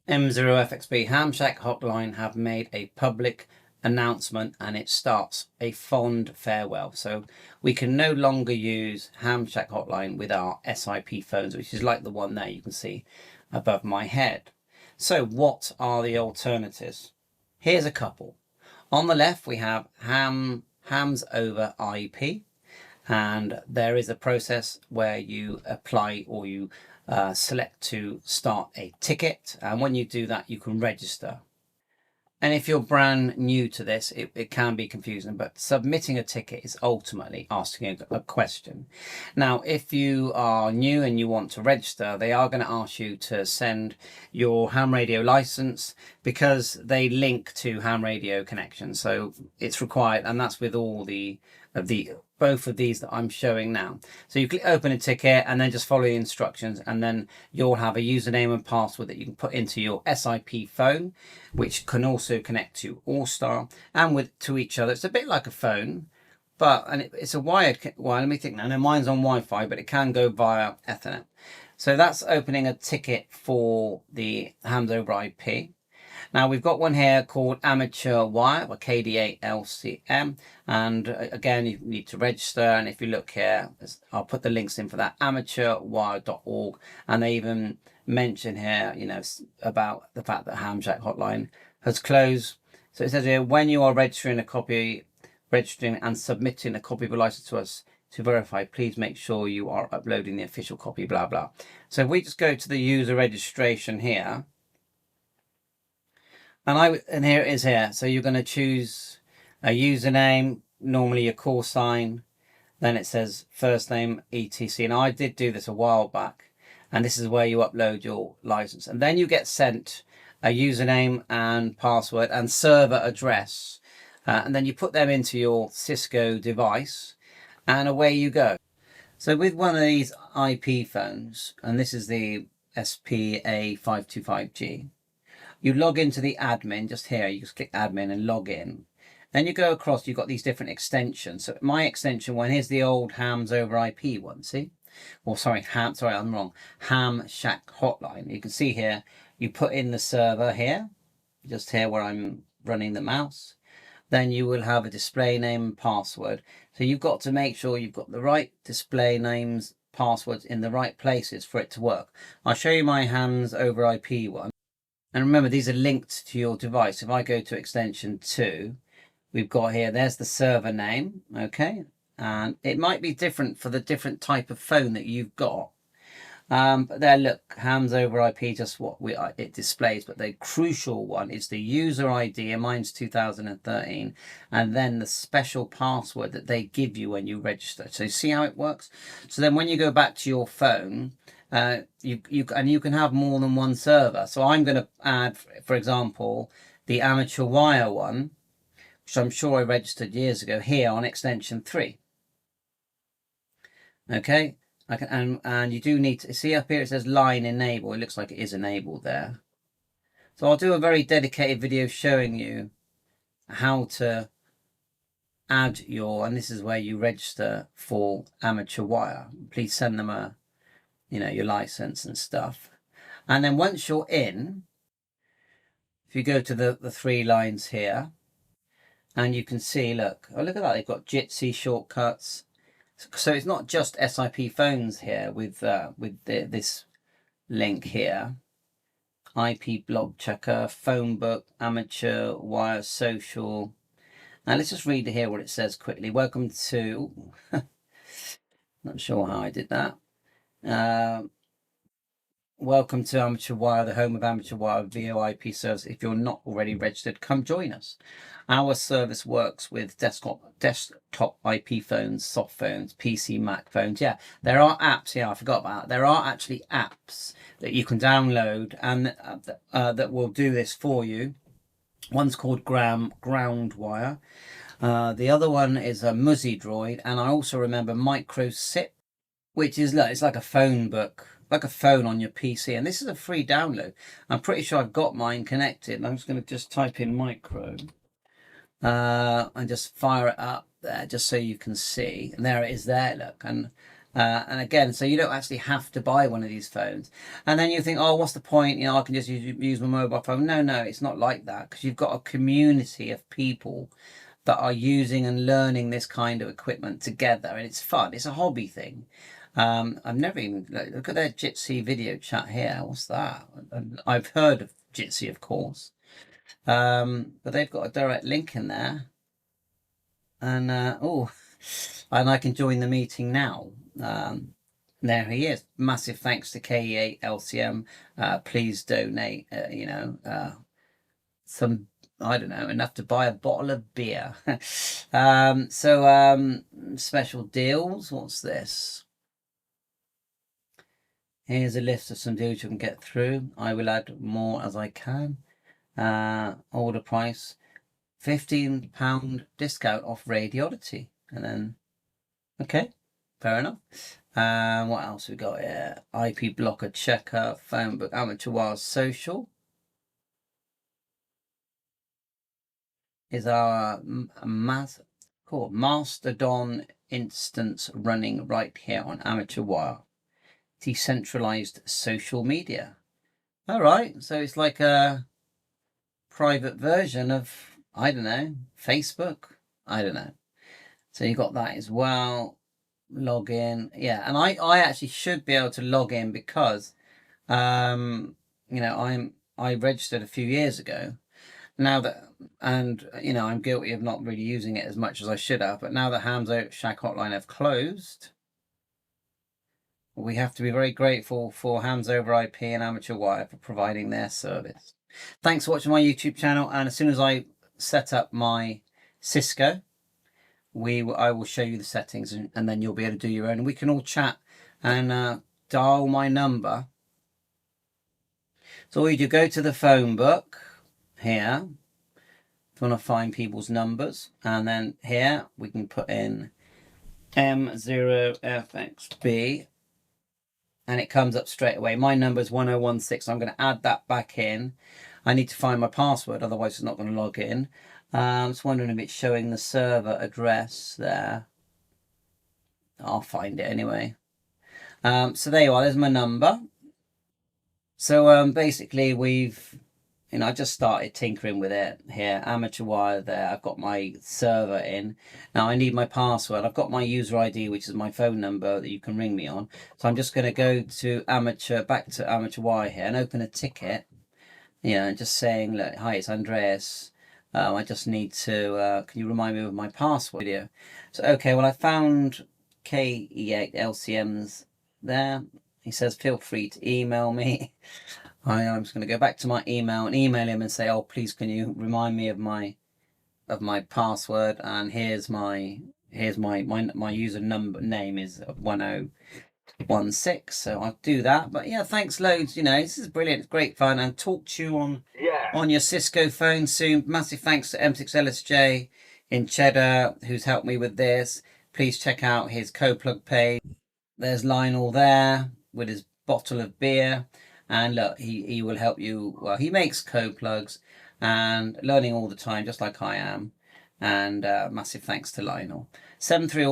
M0FXB Hamshack Hotline have made a public announcement, and it starts a fond farewell. So we can no longer use Hamshack Hotline with our SIP phones, which is like the one there you can see above my head. So what are the alternatives? Here's a couple. On the left we have HAMSOVER IP, and there is a process where you apply or you select to start a ticket, and when you do that you can register. And if you're brand new to this, it can be confusing, but submitting a ticket is ultimately asking a question. Now, if you are new and you want to register, they are going to ask you to send your ham radio license, because they link to ham radio connection. So it's required, and that's with all both of these that I'm showing now. So you click open a ticket and then just follow the instructions, and then you'll have a username and password that you can put into your SIP phone, which can also connect to All-Star and to each other. It's a bit like a phone, but it's a wired. Well, let me think now. No, mine's on Wi-Fi, but it can go via Ethernet. So that's opening a ticket for the HAMSOVER IP. Now we've got one here called Amateurwire, or KD8LCM, and again you need to register. And if you look here, I'll put the links in for that, amateurwire.org, and they even mention here, about the fact that Hamshack Hotline has closed. So it says here, when you are registering and submitting a copy of a license to us to verify, please make sure you are uploading the official copy, blah blah. So if we just go to the user registration here, and here it is here. So you're going to choose a username, normally your call sign, then it says first name, etc. And I did do this a while back, and this is where you upload your license, and then you get sent a username and password and server address, and then you put them into your CISCO device, and away you go. So with one of these IP phones, and this is the SPA525G, you log into the admin just here. You just click admin and log in. Then you go across, you've got these different extensions. So my extension one, here's the old HAMSOVER IP one, see? Or sorry, I'm wrong. Hamshack Hotline. You can see here, you put in the server here, just here where I'm running the mouse. Then you will have a display name and password. So you've got to make sure you've got the right display names, passwords in the right places for it to work. I'll show you my HAMSOVER IP one. And remember, these are linked to your device. If I go to extension 2, we've got here, there's the server name, okay? And it might be different for the different type of phone that you've got. But there, look, HAMSOVER IP, just what it displays. But the crucial one is the user ID, and mine's 2013, and then the special password that they give you when you register. So see how it works? So then when you go back to your phone, you can have more than one server. So I'm going to add, for example, the Amateurwire one, which I'm sure I registered years ago, here on extension 3. Okay, and you do need to see up here it says line enable. It looks like it is enabled there. So I'll do a very dedicated video showing you how to add and this is where you register for Amateurwire. Please send them your license and stuff. And then once you're in, if you go to the 3 lines here, and you can see, look at that, they've got Jitsi shortcuts. So it's not just SIP phones here with this link here. IP block checker, phone book, Amateurwire, social. Now let's just read here what it says quickly. Welcome to, not sure how I did that. Welcome to Amateurwire, the home of Amateurwire VoIP service. If you're not already registered, come join us. Our service works with desktop IP phones, soft phones, PC, Mac phones. Yeah, there are apps. Yeah, I forgot about that. There are actually apps that you can download and that will do this for you. One's called Groundwire. The other one is a Muzzy Droid, and I also remember MicroSip, which is it's like a phone book, like a phone on your PC, and this is a free download. I'm pretty sure I've got mine connected. I'm just going to just type in micro and just fire it up there just so you can see. And there it is there, look. And And again, so you don't actually have to buy one of these phones. And then you think, oh, what's the point? You know, I can just use my mobile phone. No, it's not like that, because you've got a community of people that are using and learning this kind of equipment together, and it's fun. It's a hobby thing. I've never even look at their Jitsi video chat here. What's that? I've heard of Jitsi, of course, but they've got a direct link in there, and and I can join the meeting now. There he is. Massive thanks to KE8 LCM. Please donate. Some, I don't know, enough to buy a bottle of beer. Special deals. What's this? Here's a list of some deals you can get through. I will add more as I can. Order price, £15 discount off Radiology. And then, okay, fair enough. What else we got here? IP blocker checker, phone book, Amateurwire social. Is our Mastodon instance running right here on Amateurwire. Decentralized social media. All right, so it's like a private version of, I don't know, Facebook. I don't know. So you got that as well. Log in, yeah, and I actually should be able to log in because, I registered a few years ago. Now that, and I'm guilty of not really using it as much as I should have. But now that Hamshack Hotline have closed, we have to be very grateful for HAMSOVER IP and Amateurwire for providing their service. Thanks for watching my YouTube channel, and as soon as I set up my CISCO, I will show you the settings, and then you'll be able to do your own. And we can all chat and dial my number. So all you do, go to the phone book here. If you want to find people's numbers, and then here we can put in M0FXB. And it comes up straight away. My number is 1016. I'm going to add that back in. I need to find my password, otherwise it's not going to log in. I'm just wondering if it's showing the server address there. I'll find it anyway. So there you are. There's my number. So basically I just started tinkering with it here. Amateurwire there. I've got my server in. Now I need my password. I've got my user ID, which is my phone number that you can ring me on. So I'm just going to go to back to Amateurwire here and open a ticket. Just saying, look, hi, it's Andreas. I just need to, can you remind me of my password video? So, okay, well, I found KE8 LCMs there. He says, feel free to email me. I'm just going to go back to my email and email him and say, oh, please, can you remind me of my password? And here's my user name is 1016. So I'll do that. But yeah, thanks loads. This is brilliant. It's great fun, and talk to you on your CISCO phone soon. Massive thanks to M6LSJ in Cheddar, who's helped me with this. Please check out his co-plug page. There's Lionel there with his bottle of beer. And look, he will help you. Well, he makes co-plugs and learning all the time, just like I am. And massive thanks to Lionel. 7-3 all the